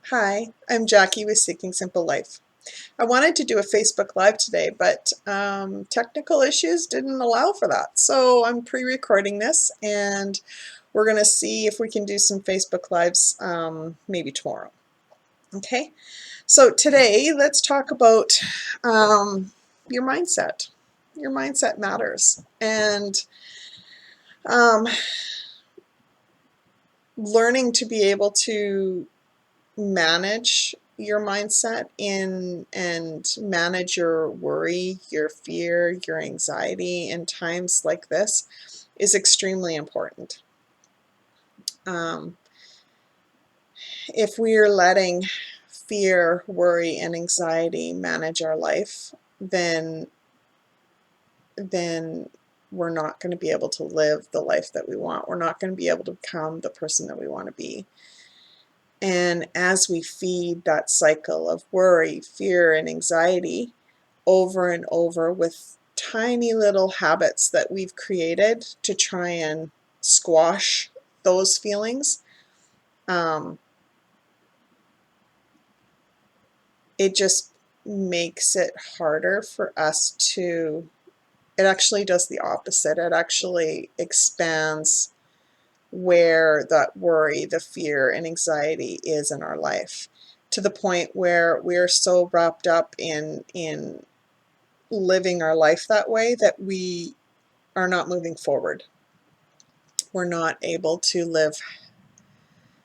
Hi, I'm Jackie with Seeking Simple Life. I wanted to do a Facebook Live today, but technical issues didn't allow for that. So I'm pre-recording this and we're going to see if we can do some Facebook Lives maybe tomorrow. Okay, so today let's talk about your mindset. Your mindset matters. And um, learning to be able to manage your mindset in and manage your worry, your fear, your anxiety in times like this is extremely important. If we are letting fear, worry, and anxiety manage our life, then we're not going to be able to live the life that we want. We're not going to be able to become the person that we want to be. And as we feed that cycle of worry, fear, and anxiety over and over with tiny little habits that we've created to try and squash those feelings, um, it just makes it harder for us to, it actually does the opposite. It actually expands where that worry, the fear, and anxiety is in our life, to the point where we're so wrapped up in living our life that way that we are not moving forward. We're not able to live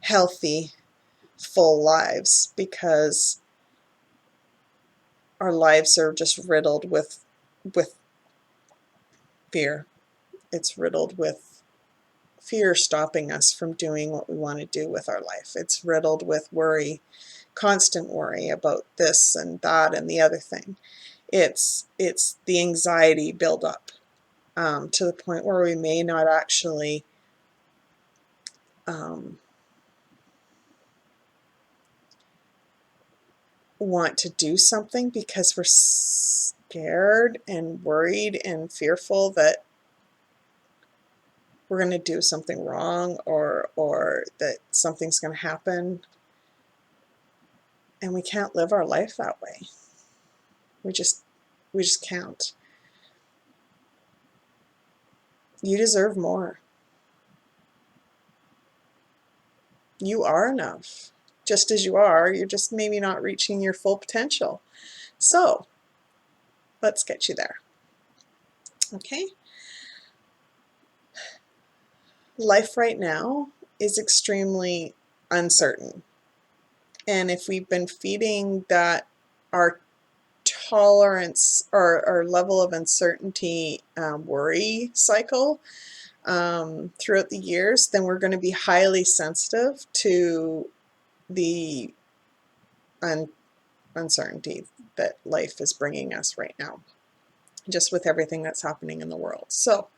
healthy, full lives because our lives are just riddled with fear. It's riddled with fear stopping us from doing what we want to do with our life. It's riddled with worry, constant worry about this and that and the other thing. It's the anxiety buildup to the point where we may not actually um, want to do something because we're scared and worried and fearful that we're going to do something wrong or that something's going to happen, and we can't live our life that way. We just can't. You deserve more. You are enough. Just as you are, you're just maybe not reaching your full potential. So let's get you there. Okay? Life right now is extremely uncertain. And if we've been feeding that our tolerance or our level of uncertainty worry cycle throughout the years, then we're going to be highly sensitive to the uncertainty that life is bringing us right now, just with everything that's happening in the world. So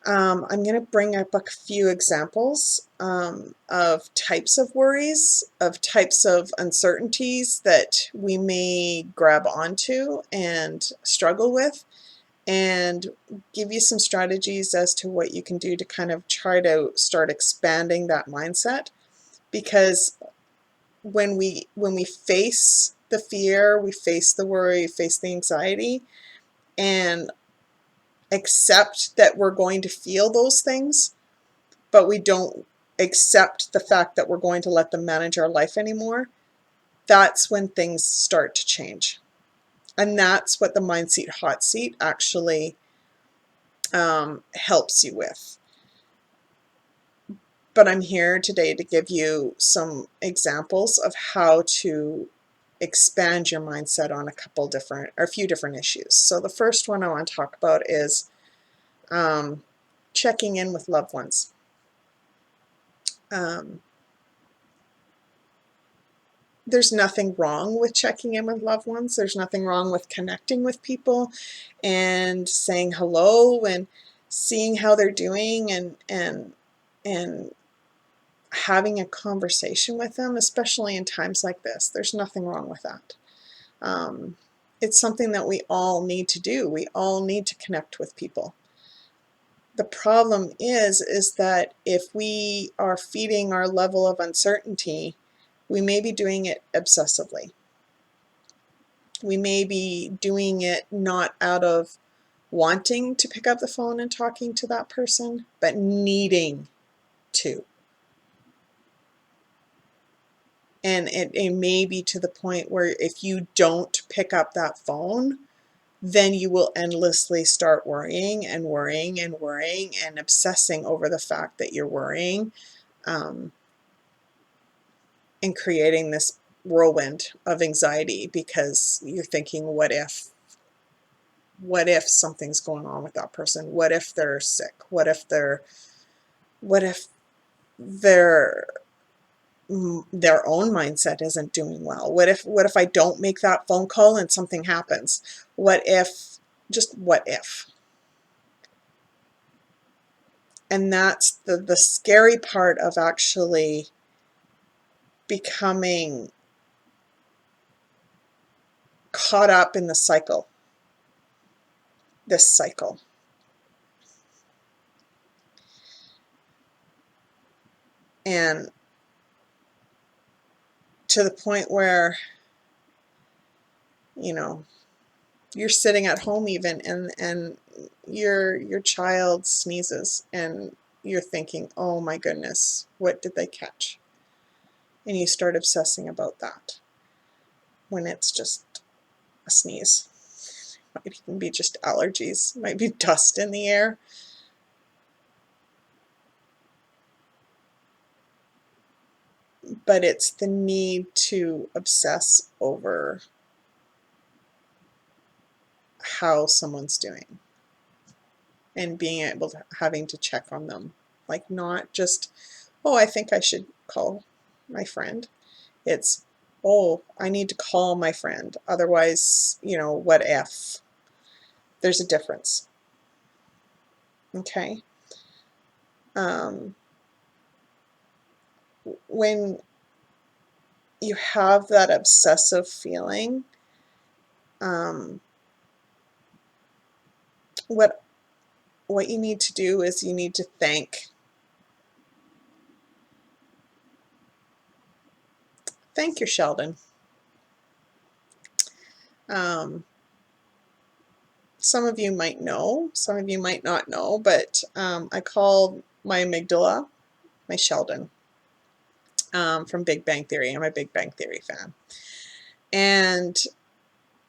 I'm going to bring up a few examples of types of worries, of types of uncertainties that we may grab onto and struggle with, and give you some strategies as to what you can do to kind of try to start expanding that mindset. Because when we face the fear, we face the worry, face the anxiety, and accept that we're going to feel those things, but we don't accept the fact that we're going to let them manage our life anymore, that's when things start to change. And that's what the Mindset Hot Seat actually helps you with. But I'm here today to give you some examples of how to expand your mindset on a few different issues. So the first one I want to talk about is checking in with loved ones. There's nothing wrong with checking in with loved ones. There's nothing wrong with connecting with people and saying hello and seeing how they're doing and having a conversation with them, especially in times like this. There's nothing wrong with that. It's something that we all need to do. We all need to connect with people. The problem is that if we are feeding our level of uncertainty We may be doing it obsessively. We may be doing it not out of wanting to pick up the phone and talking to that person, but needing to. And it may be to the point where if you don't pick up that phone, then you will endlessly start worrying and worrying and worrying and obsessing over the fact that you're worrying, and creating this whirlwind of anxiety because you're thinking, what if something's going on with that person? What if they're sick? What if their own mindset isn't doing well? What if I don't make that phone call and something happens? What if? Just what if? And that's the scary part of actually becoming caught up in the cycle, this cycle. And to the point where, you're sitting at home even and your child sneezes and you're thinking, oh my goodness, what did they catch? And you start obsessing about that when it's just a sneeze. It might even be just allergies, it might be dust in the air. But it's the need to obsess over how someone's doing and being able to having to check on them, like not just, oh, I think I should call my friend. It's, oh, I need to call my friend, otherwise, what if? There's a difference. Okay. When you have that obsessive feeling, what you need to do is you need to thank your Sheldon. Some of you might know, some of you might not know, but I call my amygdala my Sheldon, from Big Bang Theory. I'm a Big Bang Theory fan. And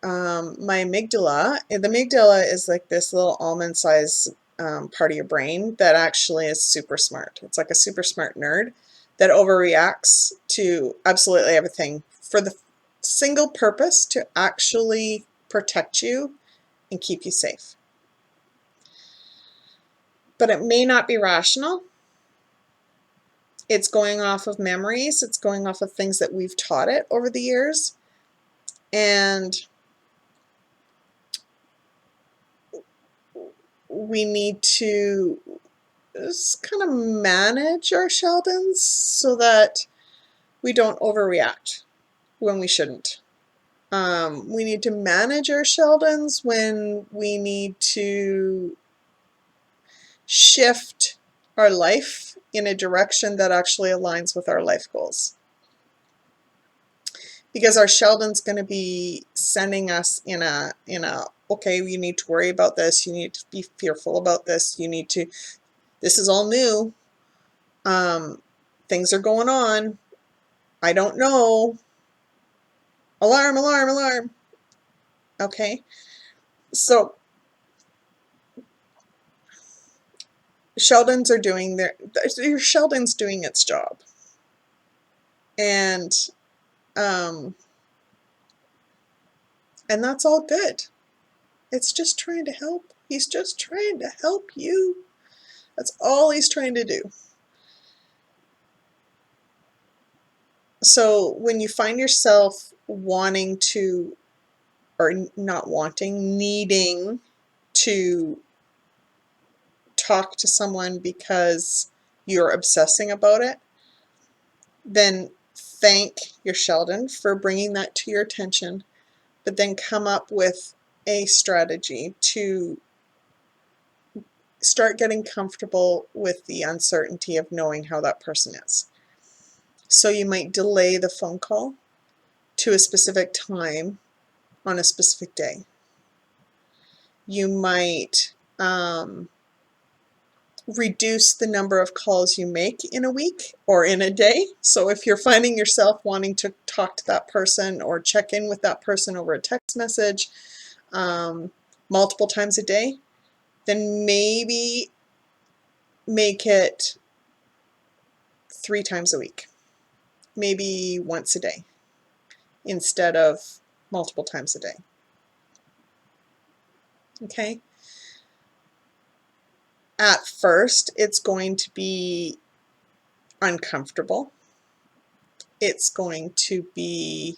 my amygdala, the amygdala is like this little almond-sized part of your brain that actually is super smart. It's like a super smart nerd that overreacts to absolutely everything for the single purpose to actually protect you and keep you safe. But it may not be rational. It's going off of memories. It's going off of things that we've taught it over the years. And we need to just kind of manage our Sheldons so that we don't overreact when we shouldn't. We need to manage our Sheldons when we need to shift our life in a direction that actually aligns with our life goals. Because our Sheldon's going to be sending us in a okay, you need to worry about this, you need to be fearful about this, this is all new, things are going on, I don't know, alarm, alarm, alarm. Okay, so Sheldons are doing your Sheldon's doing its job, and that's all good. It's just trying to help. He's just trying to help you. That's all he's trying to do. So when you find yourself wanting to, or not wanting, needing to talk to someone because you're obsessing about it, then thank your Sheldon for bringing that to your attention, but then come up with a strategy to start getting comfortable with the uncertainty of knowing how that person is. So you might delay the phone call to a specific time on a specific day. You might reduce the number of calls you make in a week or in a day. So if you're finding yourself wanting to talk to that person or check in with that person over a text message multiple times a day, then maybe make it 3 times a week, maybe once a day instead of multiple times a day. Okay? At first, it's going to be uncomfortable. It's going to be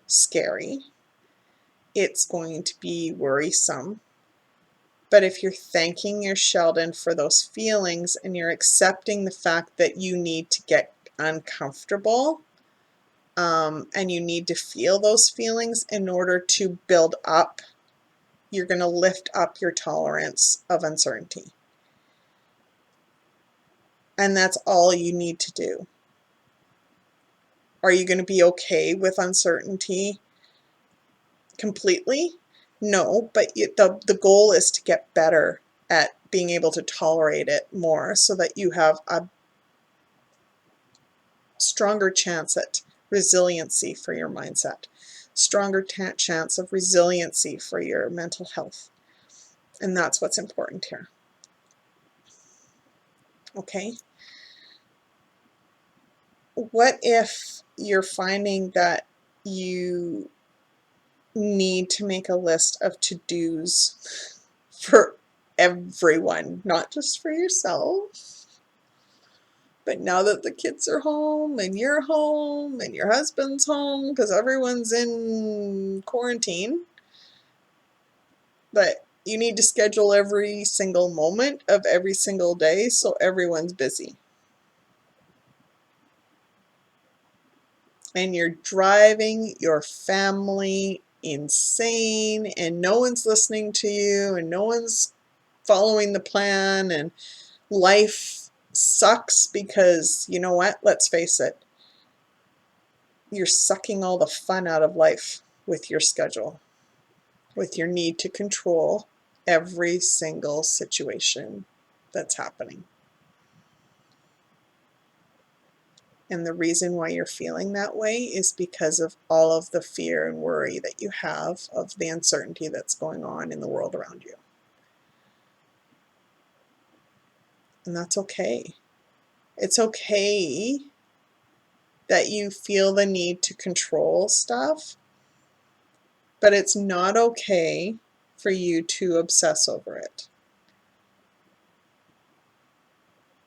scary. It's going to be worrisome. But if you're thanking your Sheldon for those feelings and you're accepting the fact that you need to get uncomfortable and you need to feel those feelings in order to build up, you're going to lift up your tolerance of uncertainty. And that's all you need to do. Are you going to be okay with uncertainty completely? No, but the goal is to get better at being able to tolerate it more so that you have a stronger chance at resiliency for your mindset, stronger chance of resiliency for your mental health. And that's what's important here. Okay? What if you're finding that you need to make a list of to-dos for everyone, not just for yourself, but now that the kids are home and you're home and your husband's home because everyone's in quarantine, but you need to schedule every single moment of every single day so everyone's busy. And you're driving your family insane and no one's listening to you and no one's following the plan and life sucks because, you know what, let's face it, you're sucking all the fun out of life with your schedule, with your need to control every single situation that's happening. And the reason why you're feeling that way is because of all of the fear and worry that you have of the uncertainty that's going on in the world around you. And that's okay. It's okay that you feel the need to control stuff, but it's not okay for you to obsess over it.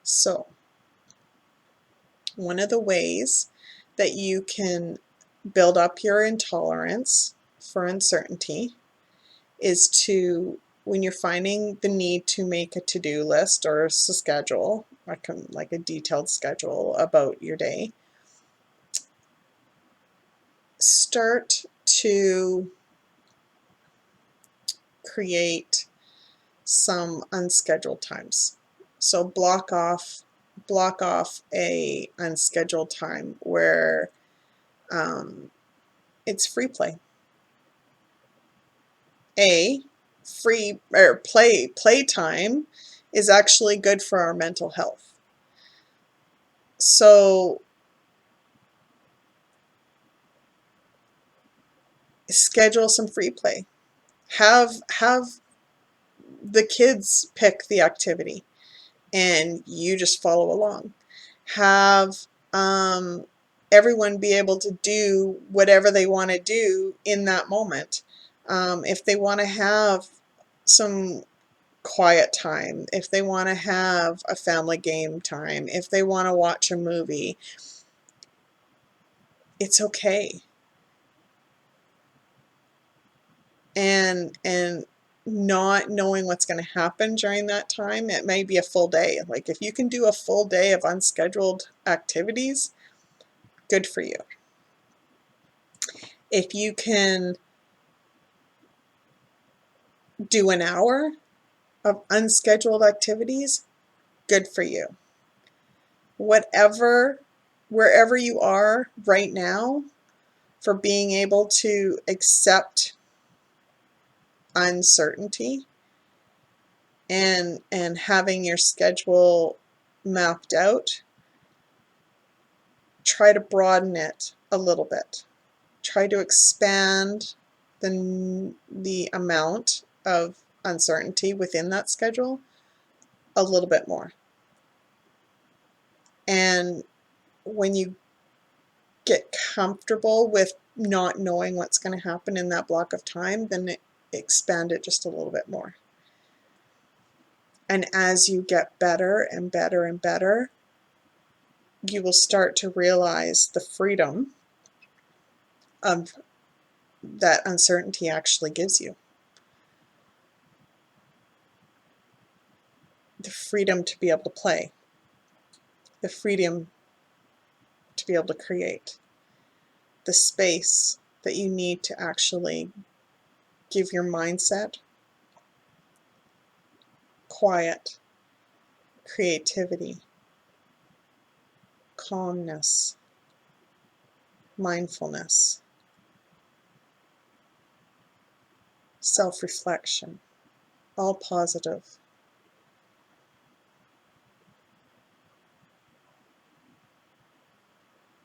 So, one of the ways that you can build up your intolerance for uncertainty is to, when you're finding the need to make a to-do list or a schedule, like a detailed schedule about your day, start to create some unscheduled times. So block off a unscheduled time where it's free play. Free or playtime is actually good for our mental health. So schedule some free play. Have the kids pick the activity and you just follow along. Have everyone be able to do whatever they want to do in that moment. If they want to have some quiet time, if they want to have a family game time, if they want to watch a movie, it's okay. And not knowing what's going to happen during that time, it may be a full day. Like if you can do a full day of unscheduled activities, good for you. If you can do an hour of unscheduled activities, good for you. Whatever wherever you are right now, for being able to accept uncertainty and having your schedule mapped out, try to broaden it a little bit. Try to expand the amount of uncertainty within that schedule a little bit more. And when you get comfortable with not knowing what's going to happen in that block of time, then expand it just a little bit more. And as you get better and better and better, you will start to realize the freedom of that uncertainty actually gives you. The freedom to be able to play, the freedom to be able to create, the space that you need to actually give your mindset quiet, creativity, calmness, mindfulness, self-reflection, all positive.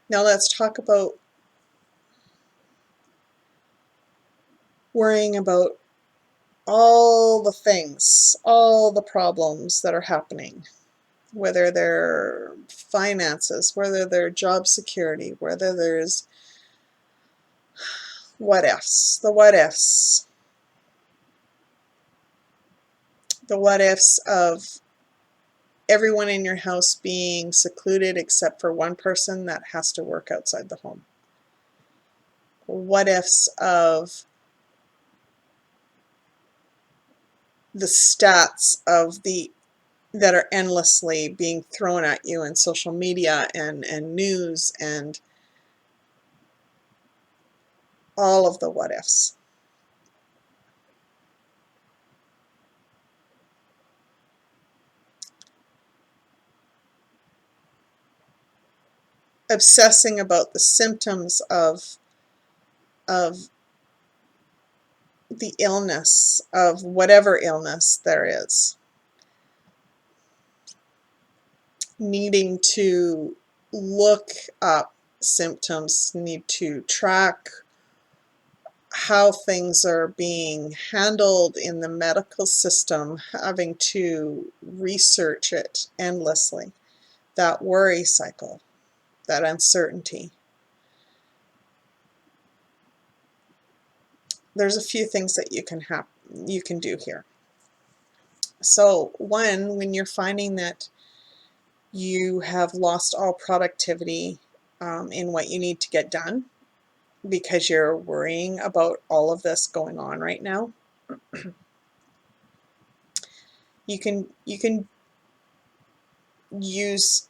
Now let's talk about worrying about all the things, all the problems that are happening, whether they're finances, whether they're job security, whether there's what ifs, the what ifs. The what ifs of everyone in your house being secluded except for one person that has to work outside the home. What ifs of the stats of that are endlessly being thrown at you in social media and news and all of the what ifs. Obsessing about the symptoms of the illness, of whatever illness there is. Needing to look up symptoms, need to track how things are being handled in the medical system, having to research it endlessly. That worry cycle, that uncertainty. There's a few things that you can do here. So one, when you're finding that you have lost all productivity in what you need to get done because you're worrying about all of this going on right now, you can use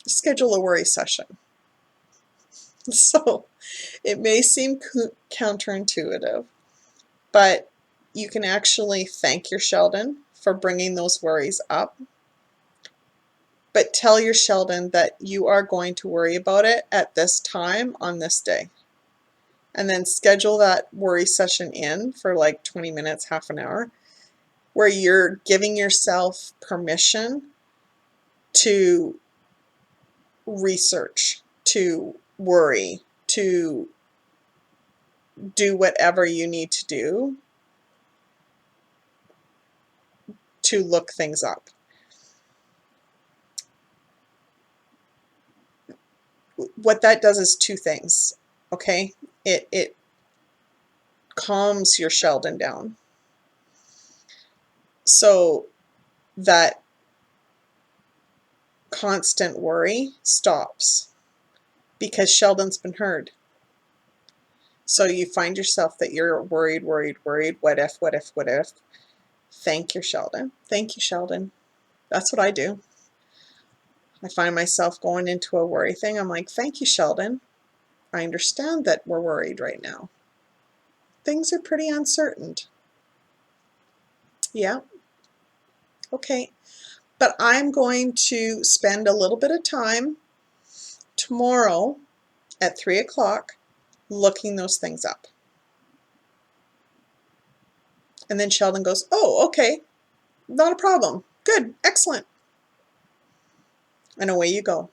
schedule a worry session. So it may seem counterintuitive, but you can actually thank your Sheldon for bringing those worries up. But tell your Sheldon that you are going to worry about it at this time on this day. And then schedule that worry session in for like 20 minutes, half an hour, where you're giving yourself permission to research, to worry, to do whatever you need to do to look things up. What that does is two things, okay? It calms your Sheldon down so that constant worry stops because Sheldon's been heard. So you find yourself that you're worried, what if, what if, what if. Thank your Sheldon. Thank you, Sheldon. That's what I do. I find myself going into a worry thing. I'm like, thank you, Sheldon. I understand that we're worried right now. Things are pretty uncertain. Yeah. Okay. But I'm going to spend a little bit of time tomorrow at 3 o'clock looking those things up. And then Sheldon goes, oh, okay, not a problem. Good, excellent. And away you go.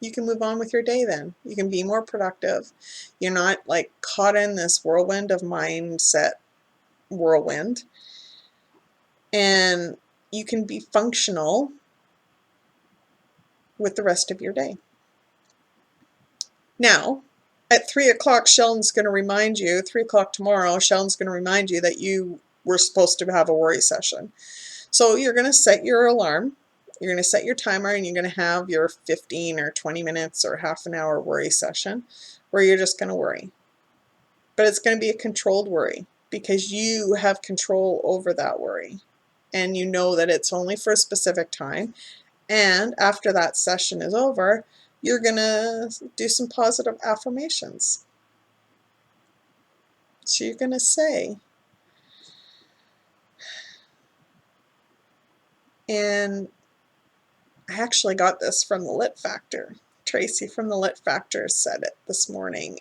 You can move on with your day then. You can be more productive. You're not like caught in this whirlwind of mindset whirlwind. And you can be functional with the rest of your day. Now, at 3 o'clock, Sheldon's going to remind you, 3 o'clock tomorrow, Sheldon's going to remind you that you were supposed to have a worry session. So you're going to set your alarm, you're going to set your timer, and you're going to have your 15 or 20 minutes or half an hour worry session where you're just going to worry. But it's going to be a controlled worry because you have control over that worry. And you know that it's only for a specific time. And after that session is over, you're going to do some positive affirmations. So you're going to say, and I actually got this from the Lit Factor. Tracy from the Lit Factor said it this morning.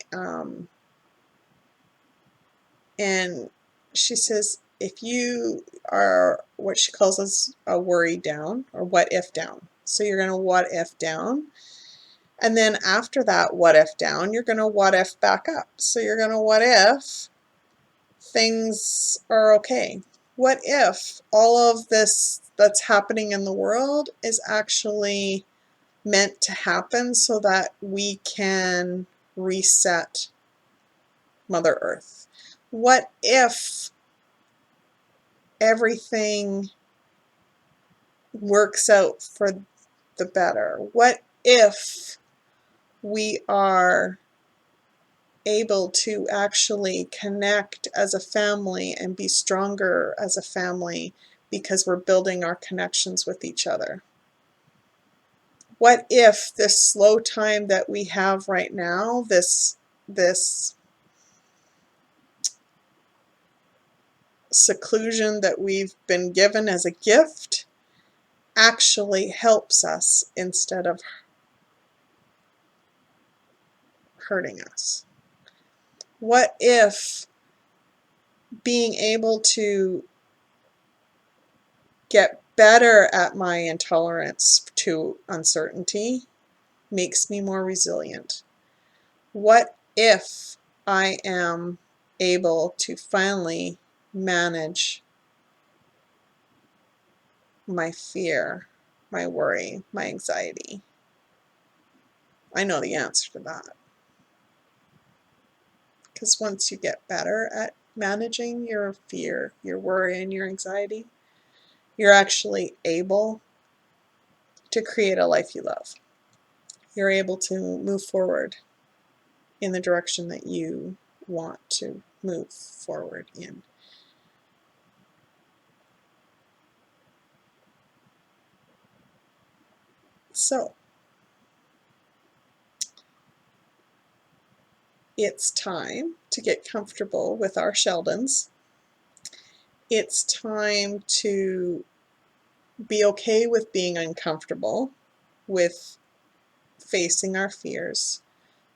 And she says, if you are what she calls as a worry down or what if down. So you're going to what if down. And then after that what if down, you're going to what if back up. So you're going to what if things are okay. What if all of this that's happening in the world is actually meant to happen so that we can reset Mother Earth? What if everything works out for the better? What if we are able to actually connect as a family and be stronger as a family because we're building our connections with each other? What if this slow time that we have right now, this seclusion that we've been given as a gift, actually helps us instead of hurting us? What if being able to get better at my intolerance to uncertainty makes me more resilient? What if I am able to finally manage my fear, my worry, my anxiety? I know the answer to that. Because once you get better at managing your fear, your worry, and your anxiety, you're actually able to create a life you love. You're able to move forward in the direction that you want to move forward in. So, it's time to get comfortable with our Sheldons. It's time to be okay with being uncomfortable, with facing our fears,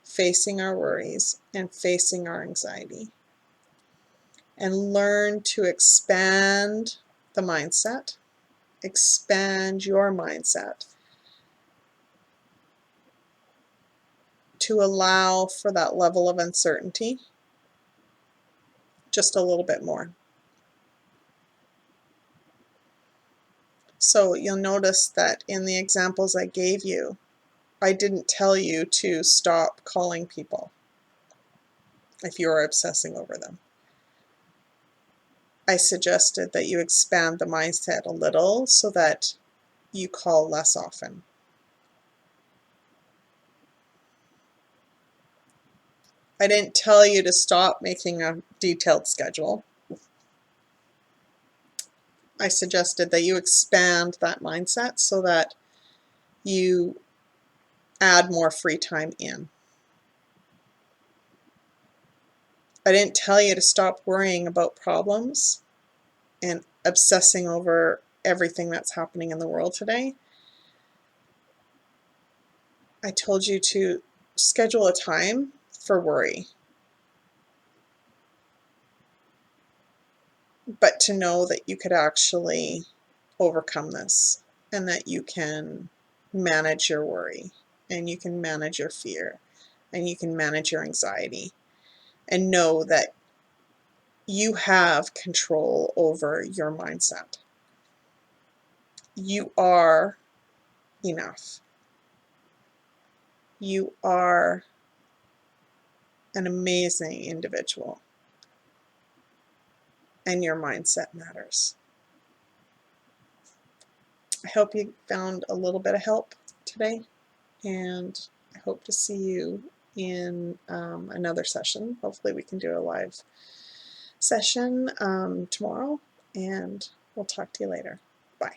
facing our worries, and facing our anxiety. And learn to expand the mindset, expand your mindset to allow for that level of uncertainty just a little bit more. So you'll notice that in the examples I gave you, I didn't tell you to stop calling people if you are obsessing over them. I suggested that you expand the mindset a little so that you call less often. I didn't tell you to stop making a detailed schedule. I suggested that you expand that mindset so that you add more free time in. I didn't tell you to stop worrying about problems and obsessing over everything that's happening in the world today, I told you to schedule a time for worry, but to know that you could actually overcome this and that you can manage your worry and you can manage your fear and you can manage your anxiety, and know that you have control over your mindset. You are enough. You are an amazing individual, and your mindset matters. I hope you found a little bit of help today, and I hope to see you in another session. Hopefully we can do a live session tomorrow, and we'll talk to you later. Bye.